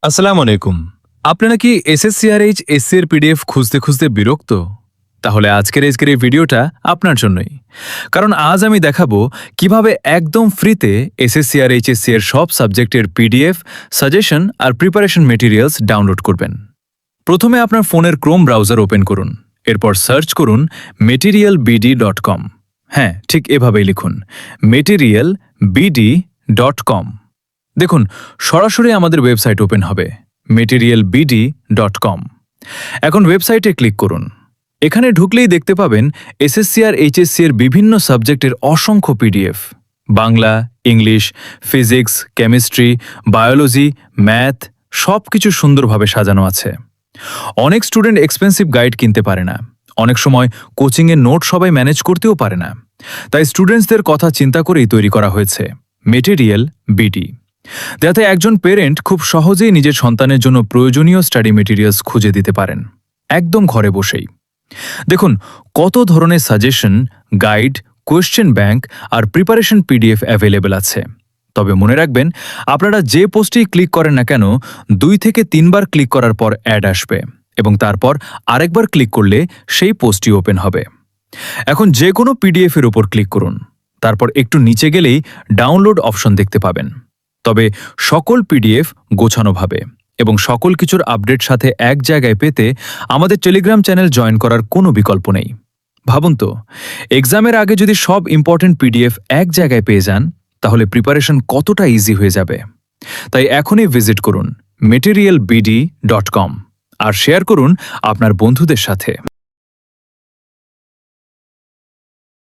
আসসালামু আলাইকুম। আপনারা কি এসএসসিআরএইচ এসসি এর পিডিএফ খুঁজতে খুঁজতে বিরক্ত? তাহলে আজকের এই ভিডিওটা আপনার জন্যই। কারণ আজ আমি দেখাবো কিভাবে একদম ফ্রিতে এসএসসিআরএইচ এসসি এর সব সাবজেক্টের পিডিএফ, সাজেশন আর প্রিপারেশন মেটেরিয়ালস ডাউনলোড করবেন। প্রথমে আপনার ফোনের ক্রোম ব্রাউজার ওপেন করুন। এরপর সার্চ করুন materialbd.com। হ্যাঁ, ঠিক এভাবেই লিখুন materialbd.com। দেখুন, সরাসরি আমাদের ওয়েবসাইট ওপেন হবে materialbd.com। এখন ওয়েবসাইটে ক্লিক করুন। এখানে ঢুকলেই দেখতে পাবেন এসএসসি আর এইচএসসি এর বিভিন্ন সাবজেক্টের অসংখ্য PDF, Bangla, English, physics, chemistry, biology, math সবকিছু সুন্দরভাবে সাজানো আছে। অনেক স্টুডেন্ট এক্সপেন্সিভ গাইড কিনতে পারে না, অনেক সময় কোচিংয়ের নোট সবাই ম্যানেজ করতেও পারে না, তাই স্টুডেন্টসদের কথা চিন্তা করেই তৈরি করা হয়েছে মেটেরিয়াল বিডি, যাতে একজন পেরেন্ট খুব সহজেই নিজের সন্তানের জন্য প্রয়োজনীয় স্টাডি মেটেরিয়ালস খুঁজে দিতে পারেন, একদম ঘরে বসেই। দেখুন কত ধরনের সাজেশন, গাইড, কোয়েশ্চেন ব্যাংক আর প্রিপারেশন পিডিএফ অ্যাভেলেবল আছে। তবে মনে রাখবেন, আপনারা যে পোস্টেই ক্লিক করেন না কেন 2 থেকে 3 বার ক্লিক করার পর অ্যাড আসবে এবং তারপর আরেকবার ক্লিক করলে সেই পোস্টটি ওপেন হবে। এখন যে কোনো পিডিএফ এর উপর ক্লিক করুন, তারপর একটু নিচে গেলেই ডাউনলোড অপশন দেখতে পাবেন। তবে সকল পিডিএফ গোছানোভাবে এবং সকল কিছুর আপডেট সাথে এক জায়গায় পেতে আমাদের টেলিগ্রাম চ্যানেল জয়েন করার কোনো বিকল্প নেই। ভাবুন তো, এক্সামের আগে যদি সব ইম্পর্টেন্ট পিডিএফ এক জায়গায় পেয়ে যান, তাহলে প্রিপারেশন কতটা ইজি হয়ে যাবে। তাই এখনই ভিজিট করুন materialbd.com আর শেয়ার করুন আপনার বন্ধুদের সাথে।